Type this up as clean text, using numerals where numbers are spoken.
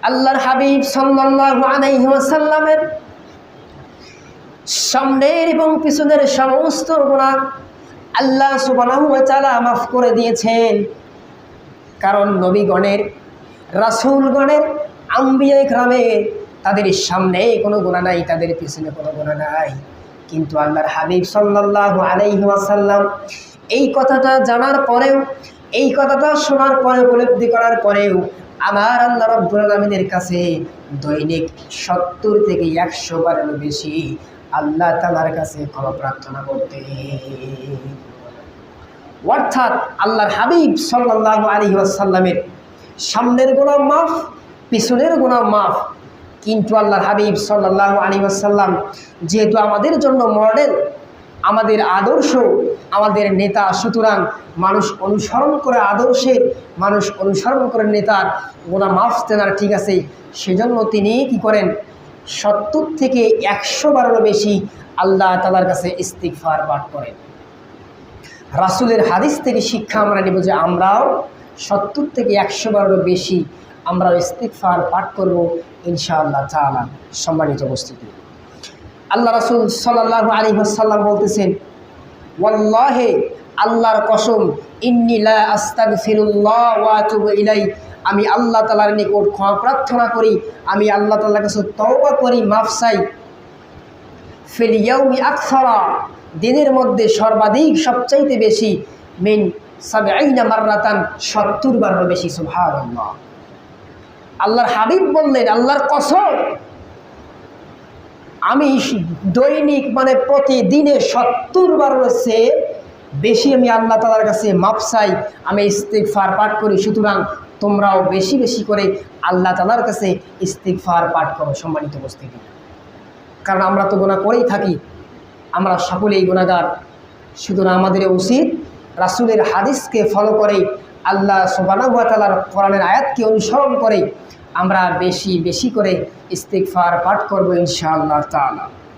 আল্লাহর হাবিব সাল্লাল্লাহু আলাইহি ওয়াসাল্লামের সামনের এবং পিছনের সমস্ত গুনাহ আল্লাহ সুবহানাহু ওয়া তাআলা মাফ করে দিয়েছেন। কারণ নবীগণের, রাসূলগণের, আম্বিয়া ইকরামের তাদের সামনে কোনো গুনাহ নাই, তাদের পিছনে কোনো গুনাহ নাই। কিন্তু আল্লাহর হাবিব সাল্লাল্লাহু আলাইহি ওয়াসাল্লাম এই কথাটা জানার পরেও, এই কথাটা শোনার পরে, উপলব্ধি করার পরেও আমার আল্লাহ রাব্বুল আলামিনের কাছে দৈনিক 70 থেকে 100 বারের বেশি আল্লাহ তাআলার কাছে ক্ষমা প্রার্থনা করতেন। অর্থাৎ আল্লাহর হাবিব সাল্লাল্লাহু আলাইহি ওয়াসাল্লামের সামনের গুনাহ মাফ, পিছনের গুনাহ মাফ। কিন্তু আল্লাহর হাবিব সাল্লাল্লাহু আলাইহি ওয়াসাল্লাম যেহেতু আমাদের জন্য মডেল, আমাদের আদর্শ, আমাদের নেতা, সুতরাং মানুষ অনুসরণ করে আদর্শের, মানুষ অনুসরণ করে নেতার গুনাহ মাফ তেনার ঠিক আছে। সেজন্য তিনি কি করেন, 70 থেকে 100 বারেরও বেশি আল্লাহ তাআলার কাছে ইস্তিগফার পাঠ করেন। রাসূলের হাদিস থেকে শিক্ষা আমরা নেব যে আমরাও 70 থেকে 100 বারেরও বেশি আমরা ইস্তিগফার পাঠ করব ইনশাআল্লাহ তাআলা। সম্মানিত উপস্থিতি, আল্লাহ রাসূল সাল্লাল্লাহু আলাইহি ওয়াসাল্লাম বলতেছেন, ওয়াল্লাহি, আল্লাহর কসম, ইন্নী লা আস্তাগফিরুল্লাহ ওয়া আতুবু ইলাই, আমি আল্লাহ তাআলার নিকট ক্ষমা প্রার্থনা করি, আমি আল্লাহ তাআলার কাছে তওবা করি, মাফ চাই। ফিল ইয়াউমি আকসারা, দিনের মধ্যে সর্বাধিক, সবচাইতে বেশি, মিন 70 মাররাতান, 70 বারেরও বেশি। সুবহানাল্লাহ। আল্লাহর হাবিব বললেন, আল্লাহর কসম, আমি দৈনিক মানে প্রতিদিনে 70 বারের চেয়ে বেশি আমি আল্লাহ তাআলার কাছে মাফ চাই, আমি ইস্তিগফার পাঠ করি। সুতরাং তোমরাও বেশি বেশি করে আল্লাহ তাআলার কাছে ইস্তিগফার পাঠ করো। সম্মানিত উপস্থিতি, কারণ আমরা তো গুনাহ করেই থাকি, আমরা সকলেই গুনাহগার। সুতরাং আমাদের উচিত রাসূলের হাদিসকে ফলো করে, আল্লাহ সুবহানাহু ওয়া তাআলার কোরআনের আয়াতকে অনুসরণ করে আমরা বেশি বেশি করে ইস্তিগফার পাঠ করব ইনশাআল্লাহ তাআলা।